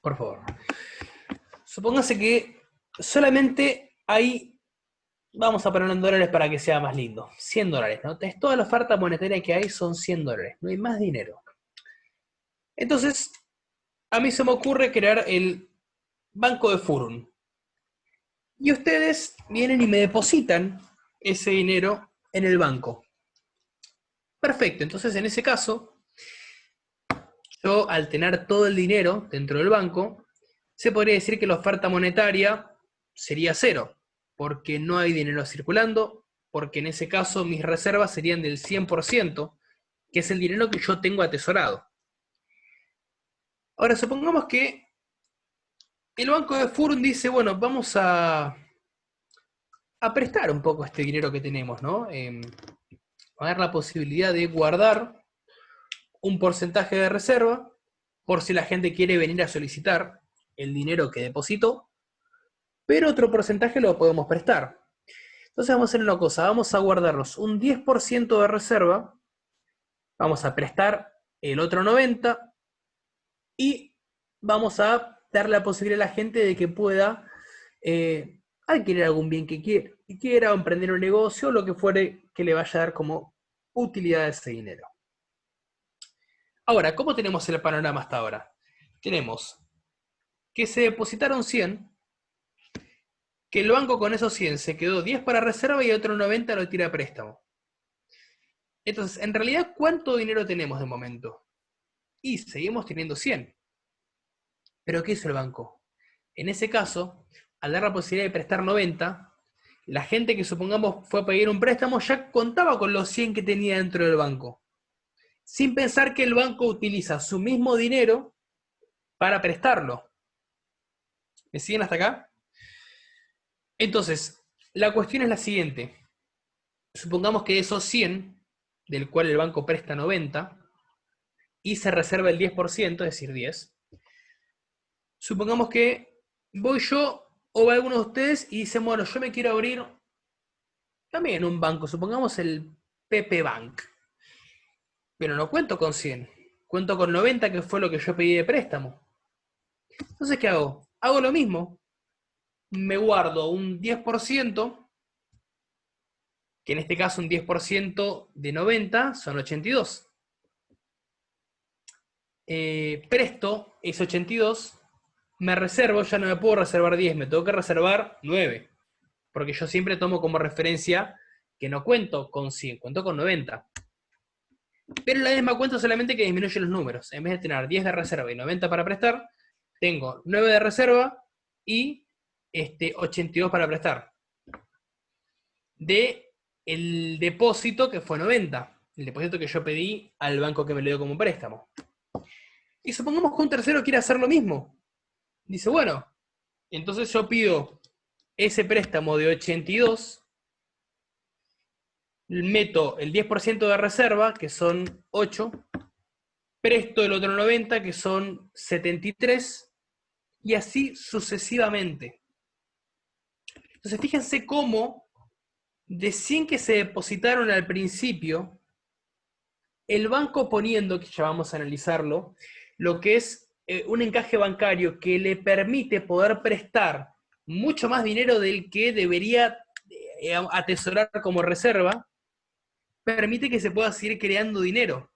por favor. Supóngase que solamente hay, vamos a ponerlo en dólares para que sea más lindo, $100, ¿no? Entonces, toda la oferta monetaria que hay son $100, no hay más dinero. Entonces, a mí se me ocurre crear el banco de Furun. Y ustedes vienen y me depositan ese dinero en el banco. Perfecto, entonces en ese caso, yo al tener todo el dinero dentro del banco, se podría decir que la oferta monetaria sería cero, porque no hay dinero circulando, porque en ese caso mis reservas serían del 100%, que es el dinero que yo tengo atesorado. Ahora, supongamos que el banco de Furun dice, bueno, vamos a prestar un poco este dinero que tenemos, ¿no? A dar la posibilidad de guardar un porcentaje de reserva por si la gente quiere venir a solicitar el dinero que depositó, pero otro porcentaje lo podemos prestar. Entonces vamos a hacer una cosa, vamos a guardarnos un 10% de reserva, vamos a prestar el otro 90% y vamos a dar la posibilidad a la gente de que pueda adquirir algún bien que quiera o emprender un negocio o lo que fuere que le vaya a dar como utilidad a ese dinero. Ahora, ¿cómo tenemos el panorama hasta ahora? Tenemos que se depositaron 100, que el banco con esos 100 se quedó 10 para reserva y otro 90 lo tira a préstamo. Entonces, en realidad, ¿cuánto dinero tenemos de momento? Y seguimos teniendo 100. ¿Pero qué hizo el banco? En ese caso, al dar la posibilidad de prestar 90, la gente que supongamos fue a pedir un préstamo ya contaba con los 100 que tenía dentro del banco, sin pensar que el banco utiliza su mismo dinero para prestarlo. ¿Me siguen hasta acá? Entonces, la cuestión es la siguiente. Supongamos que de esos 100, del cual el banco presta 90, y se reserva el 10%, es decir, 10, supongamos que voy yo o va alguno de ustedes y dicen, bueno, yo me quiero abrir también un banco, supongamos el PP Bank, pero no cuento con 100, cuento con 90, que fue lo que yo pedí de préstamo. Entonces, ¿qué hago? Hago lo mismo, me guardo un 10%, que en este caso un 10% de 90 son 82. Presto ese 82, me reservo, ya no me puedo reservar 10, me tengo que reservar 9, porque yo siempre tomo como referencia que no cuento con 100, cuento con 90. Pero en la misma cuenta solamente que disminuye los números. En vez de tener 10 de reserva y 90 para prestar, tengo 9 de reserva y 82 para prestar. De el depósito que fue 90, el depósito que yo pedí al banco que me lo dio como préstamo. Y supongamos que un tercero quiere hacer lo mismo. Dice, bueno, entonces yo pido ese préstamo de 82, meto el 10% de reserva, que son 8, presto el otro 90, que son 73, y así sucesivamente. Entonces fíjense cómo de 100 que se depositaron al principio, el banco poniendo, que ya vamos a analizarlo, lo que es un encaje bancario que le permite poder prestar mucho más dinero del que debería atesorar como reserva, permite que se pueda seguir creando dinero.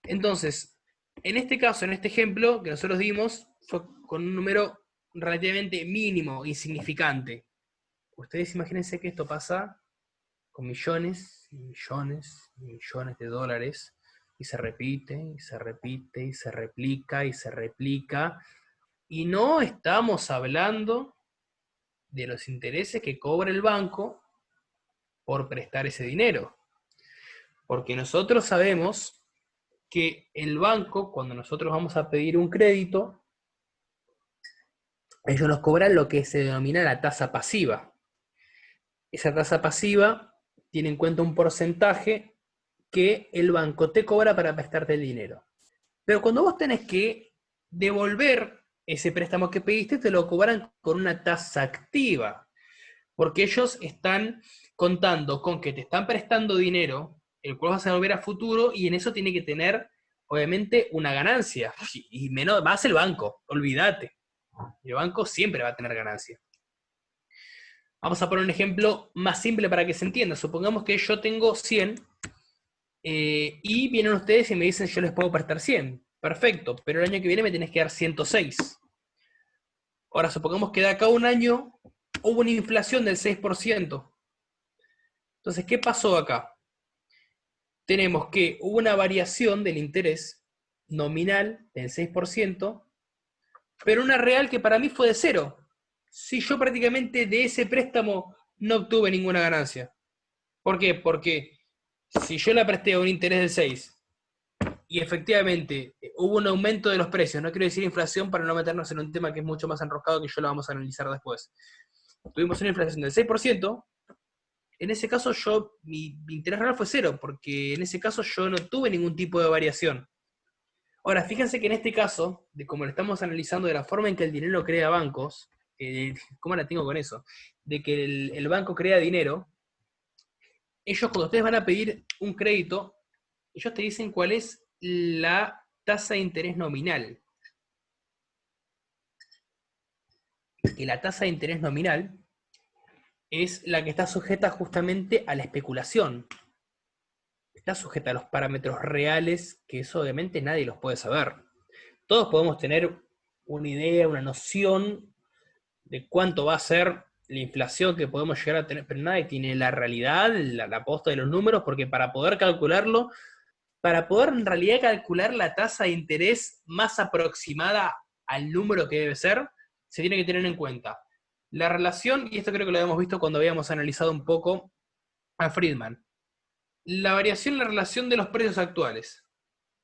Entonces, en este caso, en este ejemplo que nosotros dimos, fue con un número relativamente mínimo, insignificante. Ustedes imagínense que esto pasa con millones y millones y millones de dólares y se repite y se repite y se replica y se replica, y no estamos hablando de los intereses que cobra el banco por prestar ese dinero, porque nosotros sabemos que el banco, cuando nosotros vamos a pedir un crédito, ellos nos cobran lo que se denomina la tasa pasiva. Esa tasa pasiva tiene en cuenta un porcentaje que el banco te cobra para prestarte el dinero. Pero cuando vos tenés que devolver ese préstamo que pediste, te lo cobran con una tasa activa, porque ellos están contando con que te están prestando dinero, el cual vas a devolver a futuro, y en eso tiene que tener obviamente una ganancia, y menos, más el banco, olvídate. El banco siempre va a tener ganancia. Vamos a poner un ejemplo más simple para que se entienda. Supongamos que yo tengo 100 y vienen ustedes y me dicen yo les puedo prestar 100. Perfecto, pero el año que viene me tenés que dar 106. Ahora, supongamos que de acá a un año hubo una inflación del 6%. Entonces, ¿qué pasó acá? Tenemos que hubo una variación del interés nominal del 6%, pero una real que para mí fue de cero. Si yo prácticamente de ese préstamo no obtuve ninguna ganancia. ¿Por qué? Porque si yo la presté a un interés del 6 y efectivamente hubo un aumento de los precios, no quiero decir inflación para no meternos en un tema que es mucho más enroscado que yo lo vamos a analizar después. Tuvimos una inflación del 6%, en ese caso mi interés real fue cero, porque en ese caso yo no tuve ningún tipo de variación. Ahora, fíjense que en este caso, de como lo estamos analizando, de la forma en que el dinero crea bancos, ¿cómo la tengo con eso? De que el banco crea dinero, ellos cuando ustedes van a pedir un crédito, ellos te dicen cuál es la tasa de interés nominal. Y la tasa de interés nominal es la que está sujeta justamente a la especulación. Está sujeta a los parámetros reales, que eso obviamente nadie los puede saber. Todos podemos tener una idea, una noción de cuánto va a ser la inflación que podemos llegar a tener, pero nadie tiene la realidad, la posta de los números, porque para poder calcularlo, para poder en realidad calcular la tasa de interés más aproximada al número que debe ser, se tiene que tener en cuenta la relación, y esto creo que lo habíamos visto cuando habíamos analizado un poco a Friedman, la variación en la relación de los precios actuales,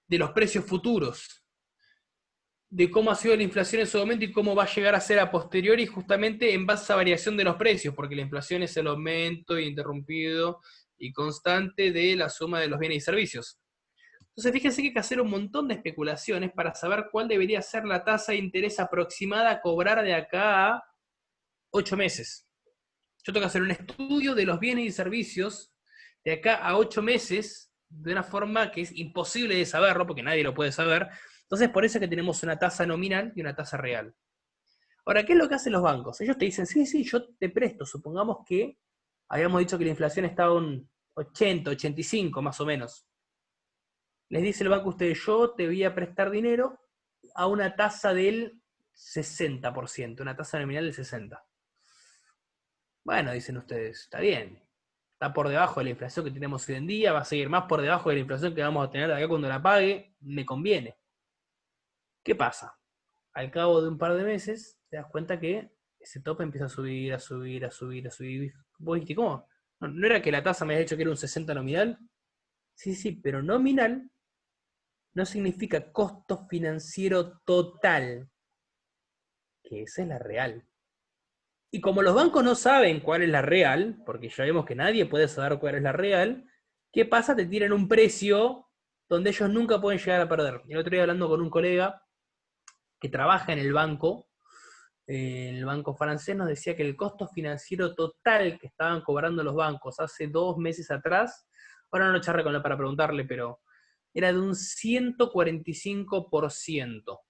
de los precios futuros, de cómo ha sido la inflación en su momento y cómo va a llegar a ser a posteriori, justamente en base a esa variación de los precios, porque la inflación es el aumento interrumpido y constante de la suma de los bienes y servicios. Entonces, fíjense que hay que hacer un montón de especulaciones para saber cuál debería ser la tasa de interés aproximada a cobrar de acá a 8 meses. Yo tengo que hacer un estudio de los bienes y servicios de acá a 8 meses de una forma que es imposible de saberlo, porque nadie lo puede saber. Entonces, por eso es que tenemos una tasa nominal y una tasa real. Ahora, ¿qué es lo que hacen los bancos? Ellos te dicen, sí, sí, yo te presto. Supongamos que habíamos dicho que la inflación estaba un 80, 85 más o menos. Les dice el banco a ustedes, yo te voy a prestar dinero a una tasa del 60%, una tasa nominal del 60%. Bueno, dicen ustedes, está bien. Está por debajo de la inflación que tenemos hoy en día, va a seguir más por debajo de la inflación que vamos a tener de acá cuando la pague, me conviene. ¿Qué pasa? Al cabo de un par de meses, te das cuenta que ese tope empieza a subir, a subir, a subir, a subir. ¿Vos dijiste cómo? ¿No era que la tasa me había dicho que era un 60 nominal? Sí, sí, pero nominal no significa costo financiero total, que esa es la real. Y como los bancos no saben cuál es la real, porque ya vemos que nadie puede saber cuál es la real, ¿qué pasa? Te tiran un precio donde ellos nunca pueden llegar a perder. El otro día hablando con un colega que trabaja en el banco francés, nos decía que el costo financiero total que estaban cobrando los bancos hace 2 meses atrás, ahora no lo charré con él para preguntarle, pero era de un 145%.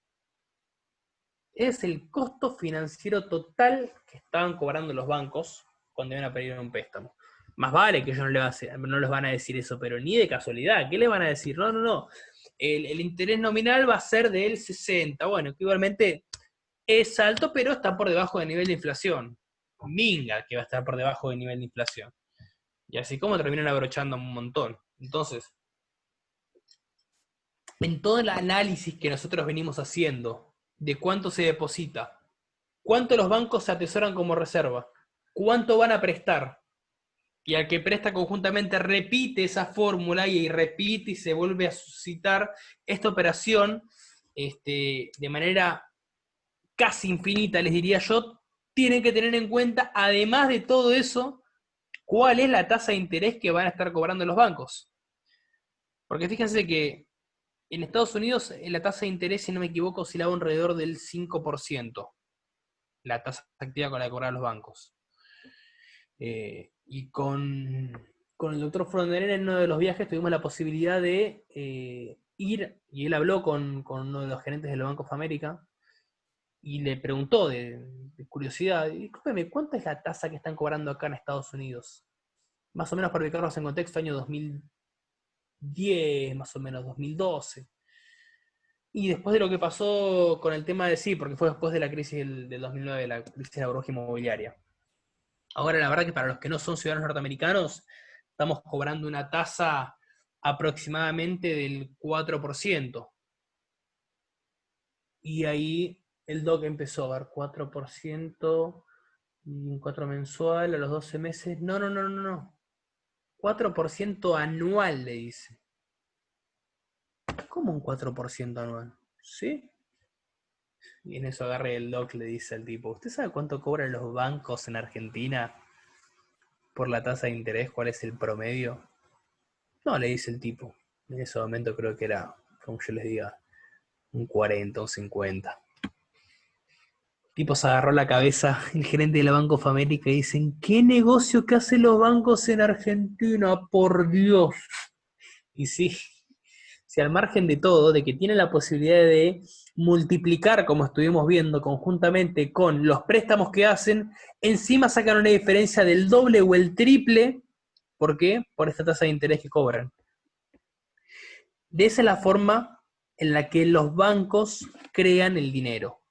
Es el costo financiero total que estaban cobrando los bancos cuando iban a pedir un préstamo. Más vale que ellos no les van a decir eso, pero ni de casualidad. ¿Qué les van a decir? No, no, no. El interés nominal va a ser del 60. Bueno, que igualmente es alto, pero está por debajo del nivel de inflación. Minga que va a estar por debajo del nivel de inflación. Y así como terminan abrochando un montón. Entonces, en todo el análisis que nosotros venimos haciendo de cuánto se deposita, cuánto los bancos se atesoran como reserva, cuánto van a prestar, y al que presta conjuntamente repite esa fórmula y repite y se vuelve a suscitar esta operación de manera casi infinita, les diría yo, tienen que tener en cuenta, además de todo eso, cuál es la tasa de interés que van a estar cobrando los bancos. Porque fíjense que en Estados Unidos la tasa de interés, si no me equivoco, oscilaba alrededor del 5%, la tasa activa con la que cobran los bancos. Y con el doctor Fronderer en uno de los viajes tuvimos la posibilidad de y él habló con uno de los gerentes del Bank of America y le preguntó de curiosidad, discúlpeme, ¿cuánto es la tasa que están cobrando acá en Estados Unidos? Más o menos para ubicarnos en contexto, año 2010, más o menos, 2012. Y después de lo que pasó con el tema de sí, porque fue después de la crisis del 2009, la crisis de la burbuja inmobiliaria. Ahora, la verdad que para los que no son ciudadanos norteamericanos, estamos cobrando una tasa aproximadamente del 4%. Y ahí el DOC empezó a ver 4%, y un 4 mensual a los 12 meses. No, no, no, no, no. 4% anual, le dice. ¿Cómo un 4% anual? ¿Sí? Y en eso agarre el doc, le dice al tipo, ¿usted sabe cuánto cobran los bancos en Argentina por la tasa de interés? ¿Cuál es el promedio? No, le dice el tipo. En ese momento creo que era, como yo les diga, un 40, un 50. El tipo se agarró la cabeza, el gerente de la Banco of America, y dicen, ¿qué negocio que hacen los bancos en Argentina? Por Dios. Y sí, si al margen de todo, de que tienen la posibilidad de multiplicar, como estuvimos viendo conjuntamente con los préstamos que hacen, encima sacan una diferencia del doble o el triple. ¿Por qué? Por esta tasa de interés que cobran. De esa es la forma en la que los bancos crean el dinero.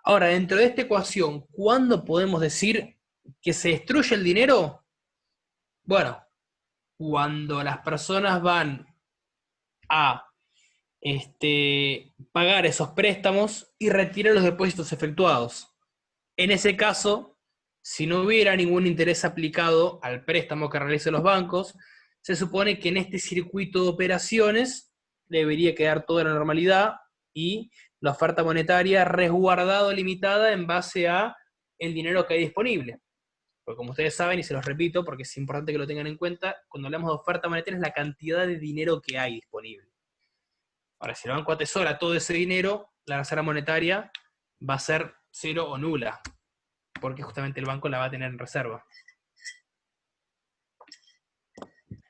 Ahora, dentro de esta ecuación, ¿cuándo podemos decir que se destruye el dinero? Bueno, cuando las personas van a pagar esos préstamos y retirar los depósitos efectuados. En ese caso, si no hubiera ningún interés aplicado al préstamo que realicen los bancos, se supone que en este circuito de operaciones debería quedar toda la normalidad y la oferta monetaria resguardada o limitada en base a el dinero que hay disponible. Porque como ustedes saben, y se los repito porque es importante que lo tengan en cuenta, cuando hablamos de oferta monetaria es la cantidad de dinero que hay disponible. Ahora, si el banco atesora todo ese dinero, la reserva monetaria va a ser cero o nula, porque justamente el banco la va a tener en reserva.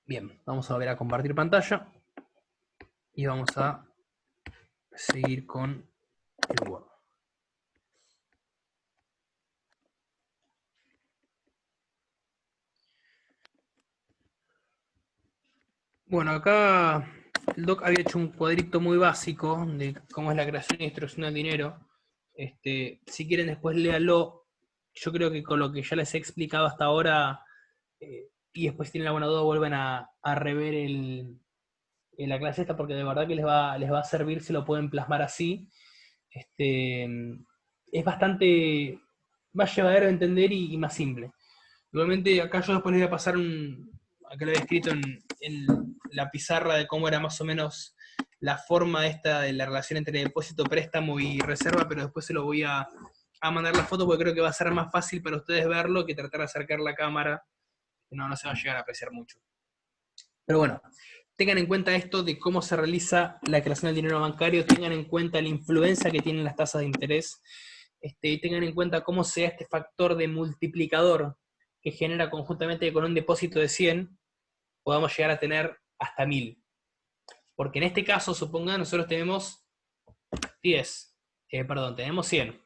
Bien, vamos a volver a compartir pantalla y vamos a seguir con el Word. Bueno, acá el doc había hecho un cuadrito muy básico de cómo es la creación y distribución del dinero. Si quieren después léanlo. Yo creo que con lo que ya les he explicado hasta ahora, y después si tienen alguna duda vuelven a rever la clase esta, porque de verdad que les va a servir si lo pueden plasmar así. Es bastante más llevadero de entender y más simple. Igualmente acá yo después les voy a pasar acá lo había escrito en la pizarra de cómo era más o menos la forma esta de la relación entre depósito, préstamo y reserva, pero después se lo voy a mandar la foto porque creo que va a ser más fácil para ustedes verlo que tratar de acercar la cámara. No se va a llegar a apreciar mucho. Pero bueno, tengan en cuenta esto de cómo se realiza la creación del dinero bancario, tengan en cuenta la influencia que tienen las tasas de interés, y tengan en cuenta cómo se da este factor de multiplicador que genera conjuntamente que con un depósito de 100 podamos llegar a tener hasta 1000. Porque en este caso, supongan, nosotros tenemos 10, tenemos 100,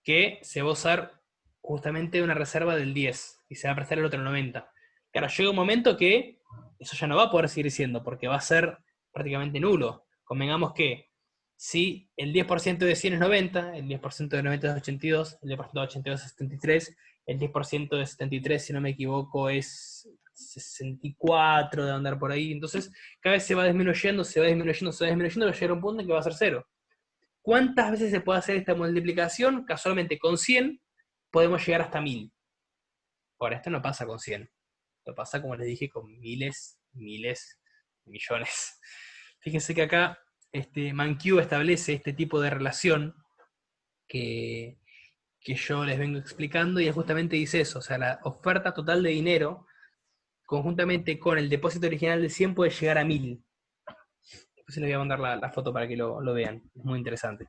que se va a usar justamente una reserva del 10 y se va a prestar el otro 90. Claro, llega un momento que eso ya no va a poder seguir siendo, porque va a ser prácticamente nulo. Convengamos que si el 10% de 100 es 90, el 10% de 90 es 82, el 10% de 82 es 73, el 10% de 73, si no me equivoco, es 64, de andar por ahí. Entonces, cada vez se va disminuyendo, se va disminuyendo, se va disminuyendo, va a llegar a un punto en que va a ser cero. ¿Cuántas veces se puede hacer esta multiplicación? Casualmente con 100 podemos llegar hasta 1000. Ahora, esto no pasa con 100. Esto pasa, como les dije, con miles, millones. Fíjense que acá Mankiw establece este tipo de relación que yo les vengo explicando y justamente dice eso. O sea, la oferta total de dinero conjuntamente con el depósito original de 100 puede llegar a 1000. Después les voy a mandar la foto para que lo vean. Es muy interesante.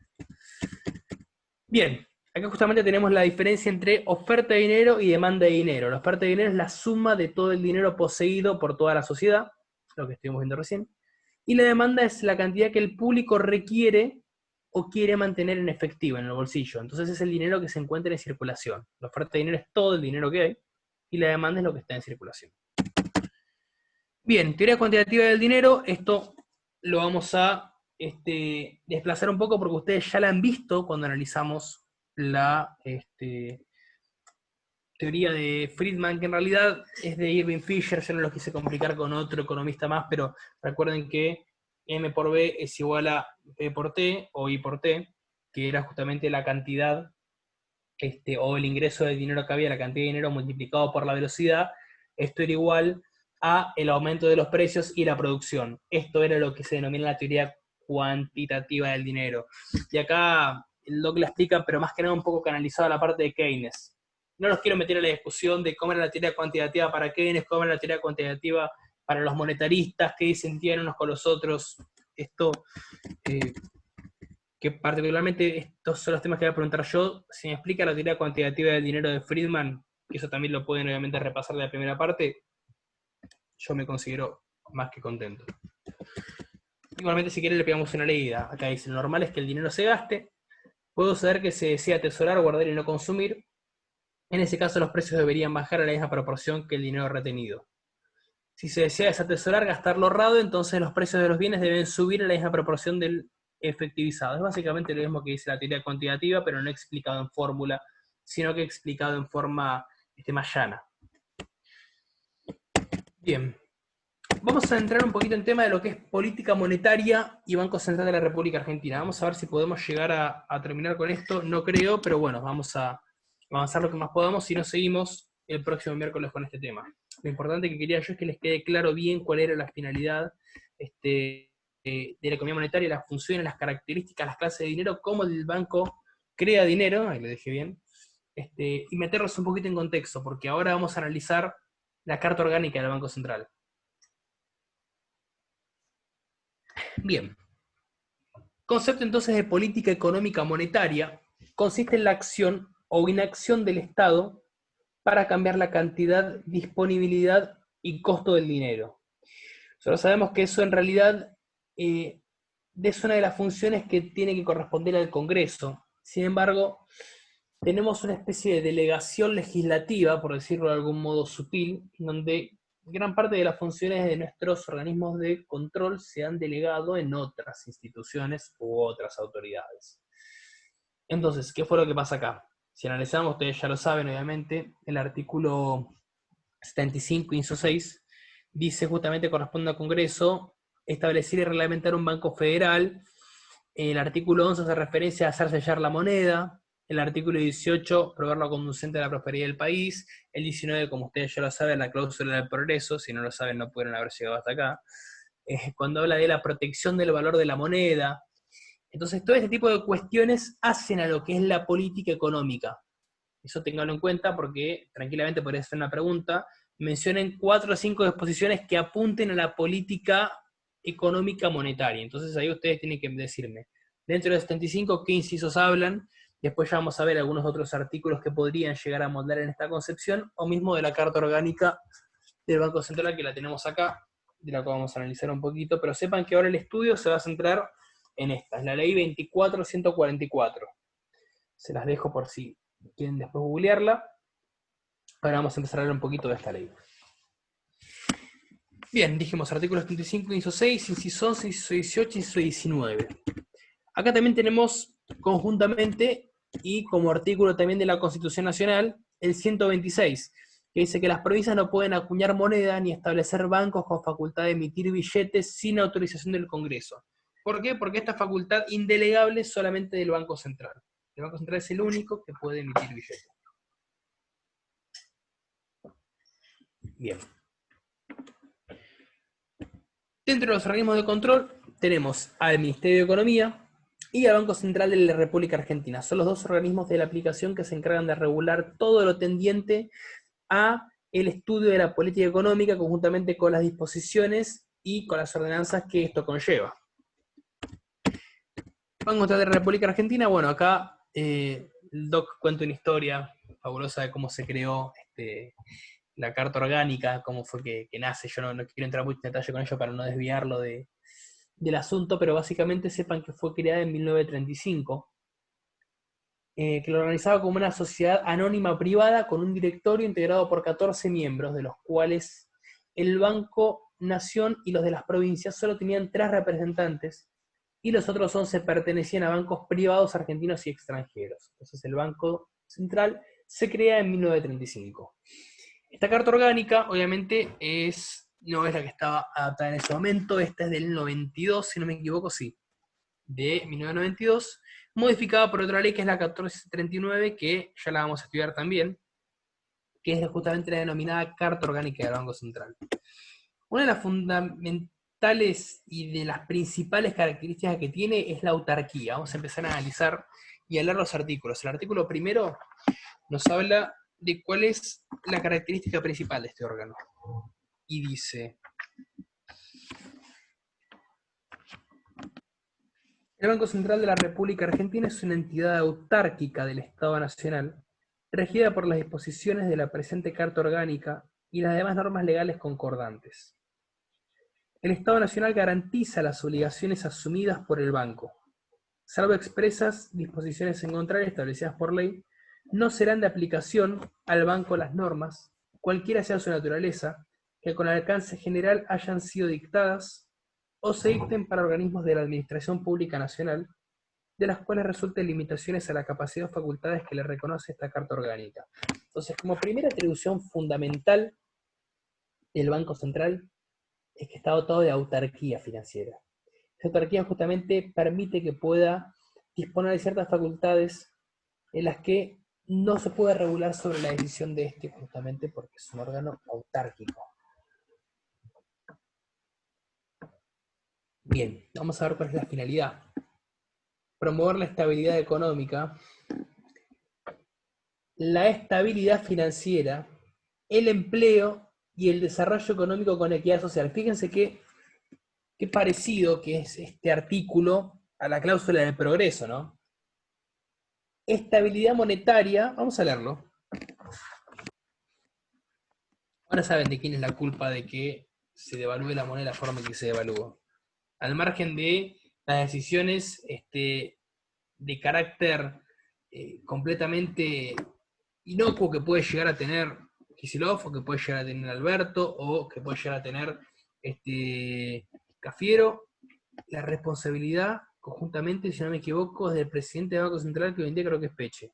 Bien, acá justamente tenemos la diferencia entre oferta de dinero y demanda de dinero. La oferta de dinero es la suma de todo el dinero poseído por toda la sociedad, lo que estuvimos viendo recién, y la demanda es la cantidad que el público requiere o quiere mantener en efectivo, en el bolsillo. Entonces es el dinero que se encuentra en circulación. La oferta de dinero es todo el dinero que hay, y la demanda es lo que está en circulación. Bien, teoría cuantitativa del dinero, esto lo vamos a desplazar un poco porque ustedes ya la han visto cuando analizamos la teoría de Friedman, que en realidad es de Irving Fisher. Yo no lo quise complicar con otro economista más, pero recuerden que M por B es igual a P por T o I por T, que era justamente la cantidad o el ingreso de dinero que había, la cantidad de dinero multiplicado por la velocidad. Esto era igual a el aumento de los precios y la producción. Esto era lo que se denomina la teoría cuantitativa del dinero. Y acá el doc la explica, pero más que nada un poco canalizado a la parte de Keynes. No los quiero meter en la discusión de cómo era la teoría cuantitativa para Keynes, cómo era la teoría cuantitativa para los monetaristas, qué disentían unos con los otros. Esto, que particularmente estos son los temas que voy a preguntar yo. Si me explica la teoría cuantitativa del dinero de Friedman, que eso también lo pueden obviamente repasar de la primera parte, yo me considero más que contento. Igualmente, si quieren, le pegamos una leída. Acá dice: lo normal es que el dinero se gaste. Puedo saber que se desea atesorar, guardar y no consumir. En ese caso, los precios deberían bajar a la misma proporción que el dinero retenido. Si se desea desatesorar, gastar lo ahorrado, entonces los precios de los bienes deben subir a la misma proporción del efectivizado. Es básicamente lo mismo que dice la teoría cuantitativa, pero no explicado en fórmula, sino que explicado en forma más llana. Bien. Vamos a entrar un poquito en tema de lo que es política monetaria y Banco Central de la República Argentina. Vamos a ver si podemos llegar a terminar con esto. No creo, pero bueno, vamos a avanzar lo que más podamos, si no seguimos el próximo miércoles con este tema. Lo importante que quería yo es que les quede claro bien cuál era la finalidad de la economía monetaria, las funciones, las características, las clases de dinero, cómo el banco crea dinero, ahí lo dejé bien, y meterlos un poquito en contexto, porque ahora vamos a analizar la carta orgánica del Banco Central. Bien. Concepto entonces de política económica monetaria consiste en la acción o inacción del Estado para cambiar la cantidad, disponibilidad y costo del dinero. Nosotros sabemos que eso en realidad es una de las funciones que tiene que corresponder al Congreso. Sin embargo, tenemos una especie de delegación legislativa, por decirlo de algún modo sutil, donde gran parte de las funciones de nuestros organismos de control se han delegado en otras instituciones u otras autoridades. Entonces, ¿qué fue lo que pasa acá? Si analizamos, ustedes ya lo saben, obviamente, el artículo 75, inciso 6, dice justamente, corresponde al Congreso establecer y reglamentar un banco federal. El artículo 11 hace referencia a hacer sellar la moneda. El artículo 18, proveerlo conducente a la prosperidad del país. El 19, como ustedes ya lo saben, la cláusula del progreso. Si no lo saben, no pudieron haber llegado hasta acá. Cuando habla de la protección del valor de la moneda. Entonces, todo este tipo de cuestiones hacen a lo que es la política económica. Eso ténganlo en cuenta porque tranquilamente podría ser una pregunta. Mencionen 4 o 5 disposiciones que apunten a la política económica monetaria. Entonces ahí ustedes tienen que decirme, dentro de los 75, qué incisos hablan. Después ya vamos a ver algunos otros artículos que podrían llegar a moldar en esta concepción, o mismo de la Carta Orgánica del Banco Central, que la tenemos acá, de la que vamos a analizar un poquito, pero sepan que ahora el estudio se va a centrar en esta, es la ley 24.144. Se las dejo por si quieren después googlearla. Ahora vamos a empezar a hablar un poquito de esta ley. Bien, dijimos artículo 75, inciso 6, inciso 11, inciso 18, inciso 19. Acá también tenemos conjuntamente, y como artículo también de la Constitución Nacional, el 126, que dice que las provincias no pueden acuñar moneda ni establecer bancos con facultad de emitir billetes sin autorización del Congreso. ¿Por qué? Porque esta facultad indelegable es solamente del Banco Central. El Banco Central es el único que puede emitir billetes. Bien. Dentro de los organismos de control tenemos al Ministerio de Economía y al Banco Central de la República Argentina. Son los dos organismos de la aplicación que se encargan de regular todo lo tendiente a el estudio de la política económica conjuntamente con las disposiciones y con las ordenanzas que esto conlleva. Banco Central de la República Argentina, bueno, acá el doc cuenta una historia fabulosa de cómo se creó la carta orgánica, cómo fue que nace. Yo no quiero entrar mucho en detalle con ello para no desviarlo de del asunto, pero básicamente sepan que fue creada en 1935, que lo organizaba como una sociedad anónima privada con un directorio integrado por 14 miembros, de los cuales el Banco Nación y los de las provincias solo tenían 3 representantes, y los otros 11 pertenecían a bancos privados argentinos y extranjeros. Entonces el Banco Central se crea en 1935. Esta carta orgánica, obviamente, no es la que estaba adaptada en ese momento, esta es del 92, si no me equivoco, sí, de 1992, modificada por otra ley que es la 1439, que ya la vamos a estudiar también, que es justamente la denominada Carta Orgánica del Banco Central. Una de las fundamentales y de las principales características que tiene es la autarquía. Vamos a empezar a analizar y a leer los artículos. El artículo primero nos habla de cuál es la característica principal de este órgano. Y dice: el Banco Central de la República Argentina es una entidad autárquica del Estado Nacional, regida por las disposiciones de la presente Carta Orgánica y las demás normas legales concordantes. El Estado Nacional garantiza las obligaciones asumidas por el Banco. Salvo expresas disposiciones en contrario establecidas por ley, no serán de aplicación al Banco las normas, cualquiera sea su naturaleza, que con alcance general hayan sido dictadas o se dicten para organismos de la Administración Pública Nacional, de las cuales resulten limitaciones a la capacidad o facultades que le reconoce esta Carta Orgánica. Entonces, como primera atribución fundamental del Banco Central, es que está dotado de autarquía financiera. Esa autarquía justamente permite que pueda disponer de ciertas facultades en las que no se puede regular sobre la decisión de este, justamente porque es un órgano autárquico. Bien, vamos a ver cuál es la finalidad. Promover la estabilidad económica, la estabilidad financiera, el empleo y el desarrollo económico con equidad social. Fíjense qué parecido que es este artículo a la cláusula del progreso, ¿no? Estabilidad monetaria, vamos a leerlo. Ahora saben de quién es la culpa de que se devalúe la moneda de la forma en que se devalúa. Al margen de las decisiones de carácter completamente inocuo que puede llegar a tener Kicillof, o que puede llegar a tener Alberto, o que puede llegar a tener Cafiero, la responsabilidad conjuntamente, si no me equivoco, es del presidente del Banco Central, que hoy en día creo que es Peche.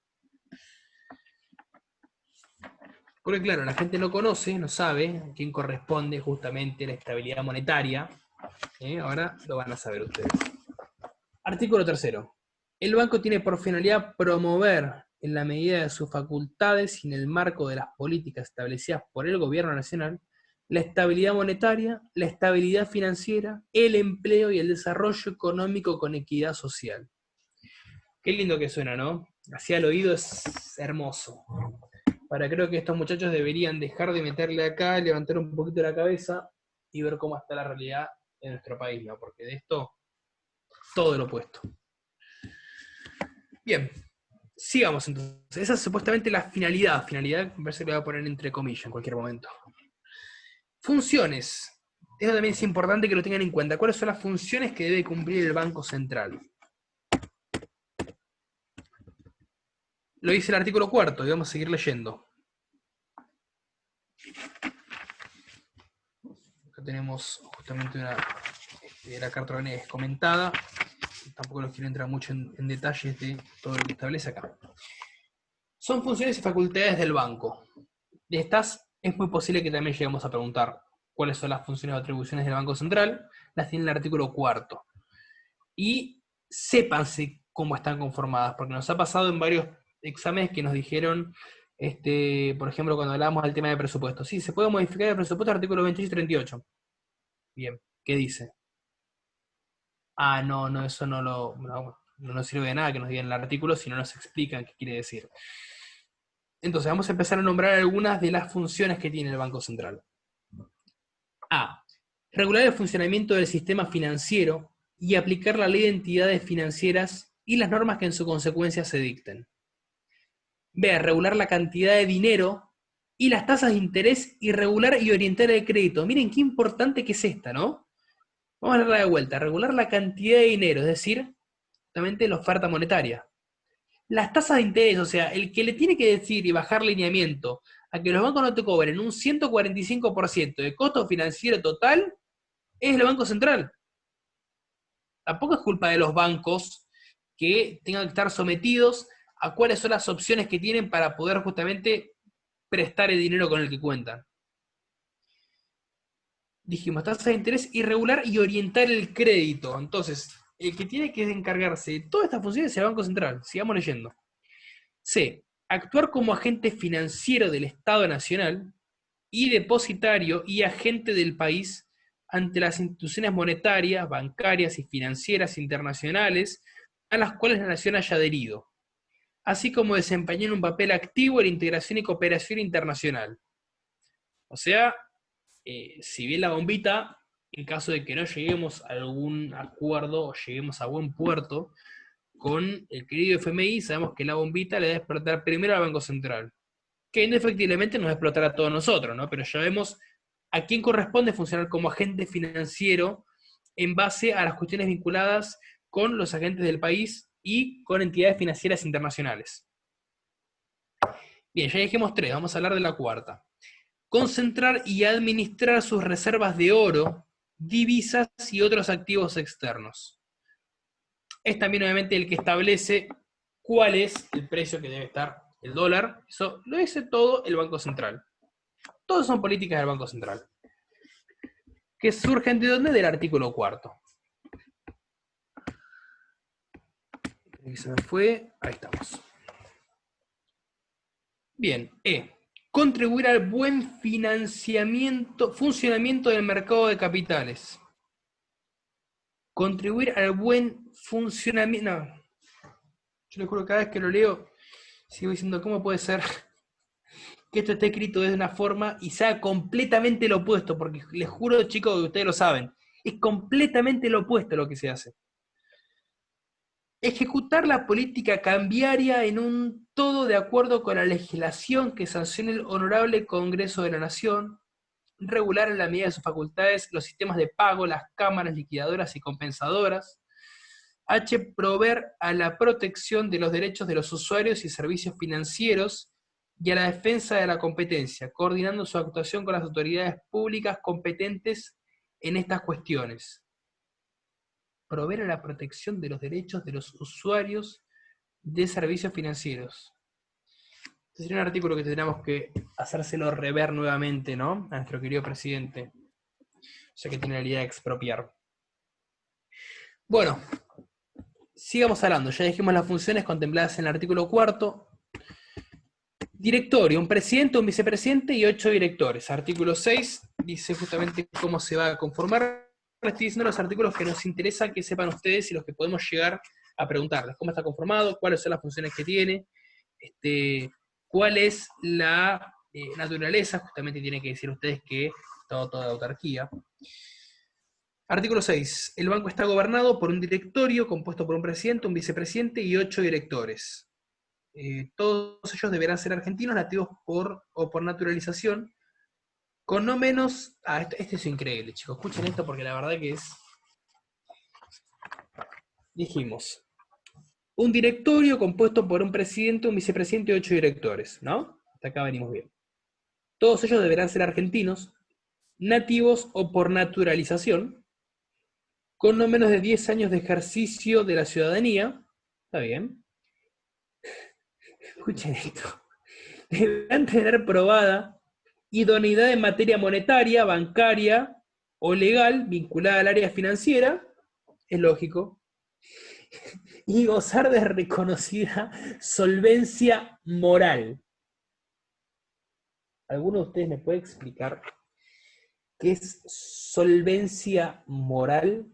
Porque claro, la gente no conoce, no sabe a quién corresponde justamente la estabilidad monetaria. Ahora lo van a saber ustedes. Artículo 3. El banco tiene por finalidad promover, en la medida de sus facultades y en el marco de las políticas establecidas por el gobierno nacional, la estabilidad monetaria, la estabilidad financiera, el empleo y el desarrollo económico con equidad social. Qué lindo que suena, ¿no? Así al oído es hermoso. Ahora creo que estos muchachos deberían dejar de meterle acá, levantar un poquito la cabeza y ver cómo está la realidad en nuestro país, ¿no? Porque de esto, todo lo opuesto. Bien, sigamos entonces. Esa es supuestamente la finalidad. Finalidad, me parece que le voy a poner entre comillas en cualquier momento. Funciones. Eso también es importante que lo tengan en cuenta. ¿Cuáles son las funciones que debe cumplir el Banco Central? Lo dice el artículo 4 y vamos a seguir leyendo. Acá tenemos justamente la carta orgánica comentada. Tampoco los quiero entrar mucho en detalles de todo lo que establece acá. Son funciones y facultades del banco. De estas es muy posible que también lleguemos a preguntar cuáles son las funciones o atribuciones del Banco Central. Las tiene el artículo 4. Y sépanse cómo están conformadas, porque nos ha pasado en varios exámenes que nos dijeron, por ejemplo, cuando hablábamos del tema de presupuesto. Sí, se puede modificar el presupuesto, artículo 28 y 38. Bien, ¿qué dice? Ah, no, eso no nos sirve de nada que nos digan el artículo si no nos explican qué quiere decir. Entonces, vamos a empezar a nombrar algunas de las funciones que tiene el Banco Central. A. Regular el funcionamiento del sistema financiero y aplicar la ley de entidades financieras y las normas que en su consecuencia se dicten. B. Regular la cantidad de dinero y las tasas de interés y regular y orientar el crédito. Miren qué importante que es esta, ¿no? Vamos a darle de vuelta. Regular la cantidad de dinero, es decir, justamente la oferta monetaria. Las tasas de interés, o sea, el que le tiene que decir y bajar lineamiento a que los bancos no te cobren un 145% de costo financiero total es el Banco Central. Tampoco es culpa de los bancos que tengan que estar sometidos a cuáles son las opciones que tienen para poder justamente prestar el dinero con el que cuentan. Dijimos, tasa de interés irregular y orientar el crédito. Entonces, el que tiene que encargarse de todas estas funciones es el Banco Central. Sigamos leyendo. C. Actuar como agente financiero del Estado Nacional y depositario y agente del país ante las instituciones monetarias, bancarias y financieras internacionales a las cuales la nación haya adherido, así como desempeñar un papel activo en la integración y cooperación internacional. O sea, si bien la bombita, en caso de que no lleguemos a algún acuerdo o lleguemos a buen puerto con el querido FMI, sabemos que la bombita le debe explotar primero al Banco Central, que indefectiblemente nos va a explotar a todos nosotros, ¿no? Pero ya vemos a quién corresponde funcionar como agente financiero en base a las cuestiones vinculadas con los agentes del país y con entidades financieras internacionales. Bien, ya dijimos tres, vamos a hablar de la cuarta. Concentrar y administrar sus reservas de oro, divisas y otros activos externos. Es también obviamente el que establece cuál es el precio que debe estar el dólar. Eso lo dice todo el Banco Central. Todas son políticas del Banco Central. Que surgen de dónde? Del artículo cuarto. Se me fue. Ahí estamos. Bien. Contribuir al buen funcionamiento del mercado de capitales. Contribuir al buen funcionamiento. No. Yo les juro que cada vez que lo leo, sigo diciendo, ¿cómo puede ser que esto esté escrito de una forma y sea completamente lo opuesto? Porque les juro, chicos, que ustedes lo saben. Es completamente lo opuesto a lo que se hace. Ejecutar la política cambiaria en un todo de acuerdo con la legislación que sancione el Honorable Congreso de la Nación, regular en la medida de sus facultades los sistemas de pago, las cámaras liquidadoras y compensadoras. H. Proveer a la protección de los derechos de los usuarios y servicios financieros y a la defensa de la competencia, coordinando su actuación con las autoridades públicas competentes en estas cuestiones. Proveer a la protección de los derechos de los usuarios de servicios financieros. Este sería un artículo que tendríamos que hacérselo rever nuevamente, ¿no? A nuestro querido presidente, ya que tiene la idea de expropiar. Bueno, sigamos hablando. Ya dijimos las funciones contempladas en el artículo cuarto. Directorio, un presidente, un vicepresidente y 8 directores. Artículo 6 dice justamente cómo se va a conformar. Estoy diciendo los artículos que nos interesa que sepan ustedes y los que podemos llegar a preguntarles. ¿Cómo está conformado? ¿Cuáles son las funciones que tiene? ¿Cuál es la naturaleza? Justamente tienen que decir ustedes que está toda autarquía. Artículo 6. El banco está gobernado por un directorio compuesto por un presidente, un vicepresidente y 8 directores. Todos ellos deberán ser argentinos, nativos por naturalización, con no menos... este es increíble, chicos. Escuchen esto porque la verdad que es... Dijimos, un directorio compuesto por un presidente, un vicepresidente y 8 directores, ¿no? Hasta acá venimos bien. Todos ellos deberán ser argentinos, nativos o por naturalización, con no menos de 10 años de ejercicio de la ciudadanía. Está bien. Escuchen esto. Deberán tener probada idoneidad en materia monetaria, bancaria o legal vinculada al área financiera, es lógico, y gozar de reconocida solvencia moral. ¿Alguno de ustedes me puede explicar qué es solvencia moral?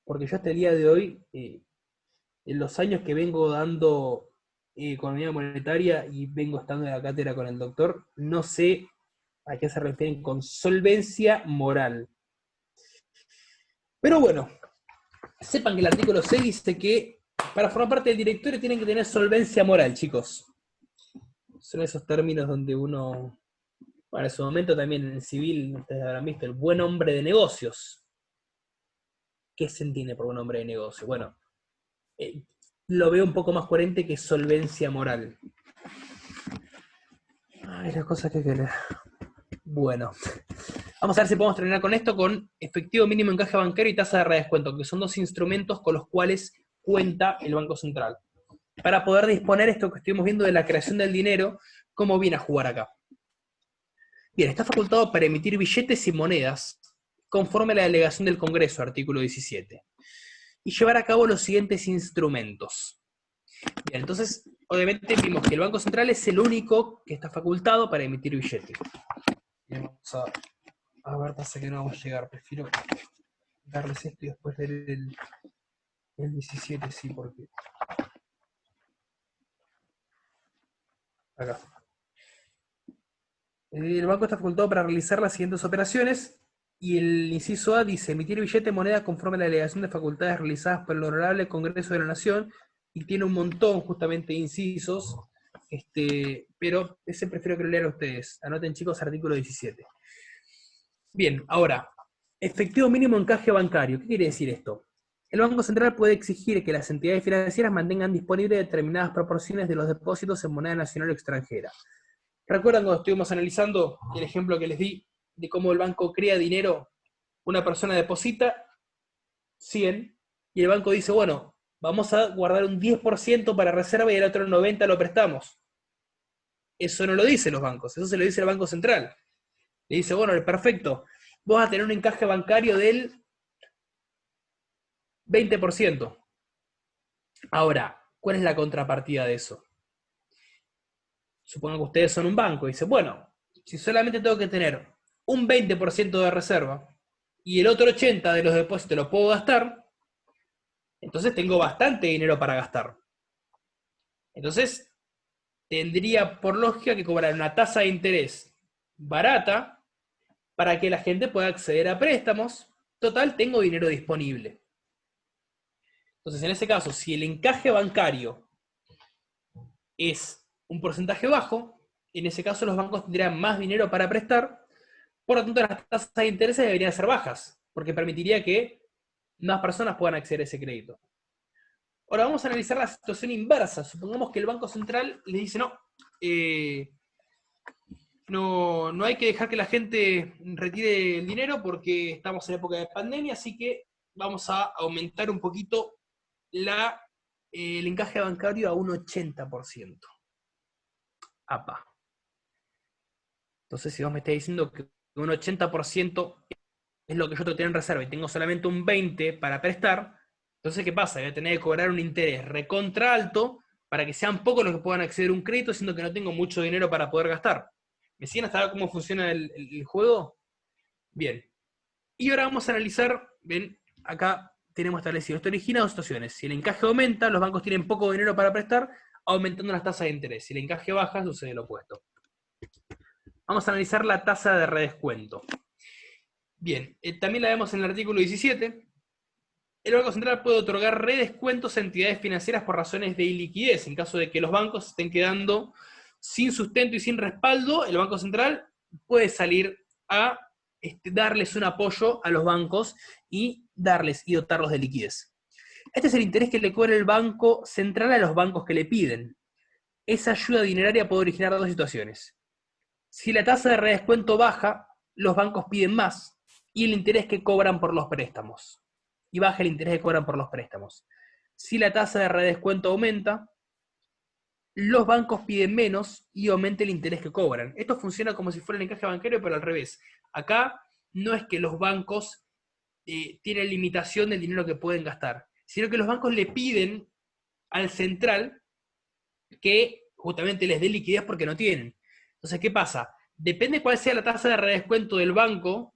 Porque yo hasta el día de hoy, en los años que vengo dando economía monetaria y vengo estando en la cátedra con el doctor, no sé a qué se refieren con solvencia moral. Pero bueno, sepan que el artículo 6 dice que para formar parte del directorio tienen que tener solvencia moral, chicos. Son esos términos donde uno, bueno, en su momento también en el civil, ustedes habrán visto, el buen hombre de negocios. ¿qué se entiende por un hombre de negocio? Bueno, lo veo un poco más coherente que solvencia moral. Ay, las cosas que querer. Bueno, vamos a ver si podemos terminar con esto, con efectivo mínimo encaje bancario y tasa de redescuento, que son dos instrumentos con los cuales cuenta el Banco Central, para poder disponer esto que estuvimos viendo de la creación del dinero, cómo viene a jugar acá. Bien, está facultado para emitir billetes y monedas, conforme a la delegación del Congreso, artículo 17, y llevar a cabo los siguientes instrumentos. Bien, entonces, obviamente vimos que el Banco Central es el único que está facultado para emitir billetes. Bien, vamos a ver, pasa que no vamos a llegar, prefiero darles esto y después leer el 17, sí, porque... Acá. El banco está facultado para realizar las siguientes operaciones, y el inciso A dice, emitir billete moneda conforme a la delegación de facultades realizadas por el Honorable Congreso de la Nación, y tiene un montón justamente de incisos, pero ese prefiero que lo lean ustedes. Anoten, chicos, artículo 17. Bien, ahora, efectivo mínimo encaje bancario. ¿Qué quiere decir esto? El Banco Central puede exigir que las entidades financieras mantengan disponibles determinadas proporciones de los depósitos en moneda nacional o extranjera. ¿Recuerdan cuando estuvimos analizando el ejemplo que les di de cómo el banco crea dinero? Una persona deposita 100 y el banco dice, bueno, vamos a guardar un 10% para reserva y el otro 90% lo prestamos. Eso no lo dicen los bancos, eso se lo dice el Banco Central. Le dice, bueno, perfecto, vos vas a tener un encaje bancario del 20%. Ahora, ¿cuál es la contrapartida de eso? Supongan que ustedes son un banco y dicen, bueno, si solamente tengo que tener un 20% de reserva y el otro 80% de los depósitos lo puedo gastar, entonces tengo bastante dinero para gastar. Entonces, tendría por lógica que cobrar una tasa de interés barata para que la gente pueda acceder a préstamos. Total, tengo dinero disponible. Entonces, en ese caso, si el encaje bancario es un porcentaje bajo, en ese caso los bancos tendrían más dinero para prestar, por lo tanto las tasas de interés deberían ser bajas, porque permitiría que más personas puedan acceder a ese crédito. Ahora vamos a analizar la situación inversa. Supongamos que el Banco Central le dice, no hay que dejar que la gente retire el dinero porque estamos en época de pandemia, así que vamos a aumentar un poquito el encaje bancario a un 80%. APA. Entonces, si vos me estás diciendo que un 80% es lo que yo tengo que tener en reserva y tengo solamente un 20% para prestar, entonces, ¿qué pasa? Voy a tener que cobrar un interés recontra alto para que sean pocos los que puedan acceder a un crédito, siendo que no tengo mucho dinero para poder gastar. ¿Me siguen hasta cómo funciona el juego? Bien. Y ahora vamos a analizar, ven, acá tenemos establecido, esto origina dos situaciones. Si el encaje aumenta, los bancos tienen poco dinero para prestar, aumentando las tasas de interés. Si el encaje baja, sucede lo opuesto. Vamos a analizar la tasa de redescuento. Bien, también la vemos en el artículo 17. El Banco Central puede otorgar redescuentos a entidades financieras por razones de iliquidez. En caso de que los bancos estén quedando sin sustento y sin respaldo, el Banco Central puede salir a darles un apoyo a los bancos y dotarlos de liquidez. Este es el interés que le cobra el Banco Central a los bancos que le piden. Esa ayuda dineraria puede originar dos situaciones. Si la tasa de redescuento baja, los bancos piden más y el interés que cobran por los préstamos. Y baja el interés que cobran por los préstamos. Si la tasa de redescuento aumenta, los bancos piden menos y aumenta el interés que cobran. Esto funciona como si fuera el encaje bancario, pero al revés. Acá no es que los bancos tienen limitación del dinero que pueden gastar, sino que los bancos le piden al central que justamente les dé liquidez porque no tienen. Entonces, ¿qué pasa? Depende cuál sea la tasa de redescuento del banco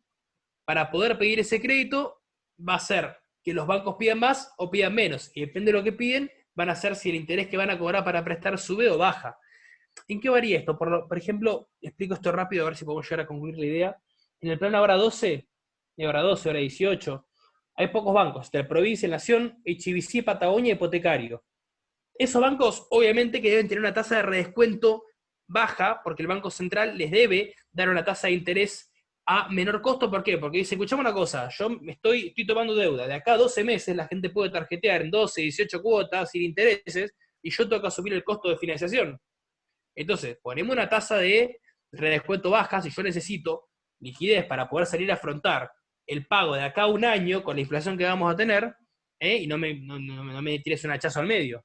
para poder pedir ese crédito, va a ser que los bancos pidan más o pidan menos. Y depende de lo que piden, van a ser si el interés que van a cobrar para prestar sube o baja. ¿En qué varía esto? Por ejemplo, explico esto rápido a ver si podemos llegar a concluir la idea. En el plan ahora 12, ahora 12, ahora 18, hay pocos bancos, de Provincia, Nación, HBC, Patagonia y Hipotecario. Esos bancos, obviamente, que deben tener una tasa de redescuento baja, porque el Banco Central les debe dar una tasa de interés a menor costo. ¿Por qué? Porque dice, escuchame una cosa, yo estoy tomando deuda, de acá a 12 meses la gente puede tarjetear en 12, 18 cuotas sin intereses, y yo tengo que asumir el costo de financiación. Entonces, ponemos una tasa de redescuento baja si yo necesito liquidez para poder salir a afrontar el pago de acá a un año con la inflación que vamos a tener, y no me tires un hachazo al medio.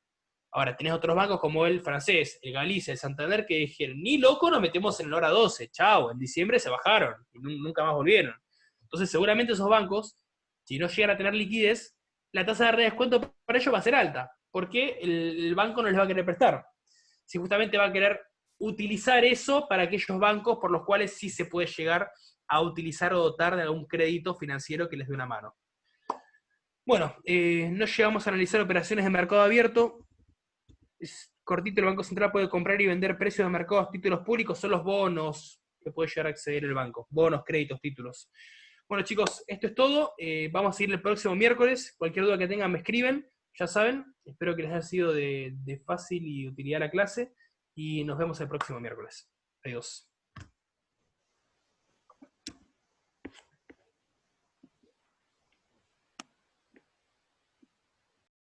Ahora, tenés otros bancos como el francés, el Galicia, el Santander, que dijeron, ni loco nos metemos en el hora 12, chao, en diciembre se bajaron y nunca más volvieron. Entonces, seguramente esos bancos, si no llegan a tener liquidez, la tasa de redescuento para ellos va a ser alta, porque el banco no les va a querer prestar. Si justamente va a querer utilizar eso para aquellos bancos por los cuales sí se puede llegar a utilizar o dotar de algún crédito financiero que les dé una mano. Bueno, no llegamos a analizar operaciones de mercado abierto. Es cortito, el Banco Central puede comprar y vender precios de mercados, títulos públicos, son los bonos que puede llegar a acceder el banco. Bonos, créditos, títulos. Bueno, chicos, esto es todo. Vamos a seguir el próximo miércoles. Cualquier duda que tengan me escriben. Ya saben, espero que les haya sido de fácil y utilidad la clase. Y nos vemos el próximo miércoles. Adiós.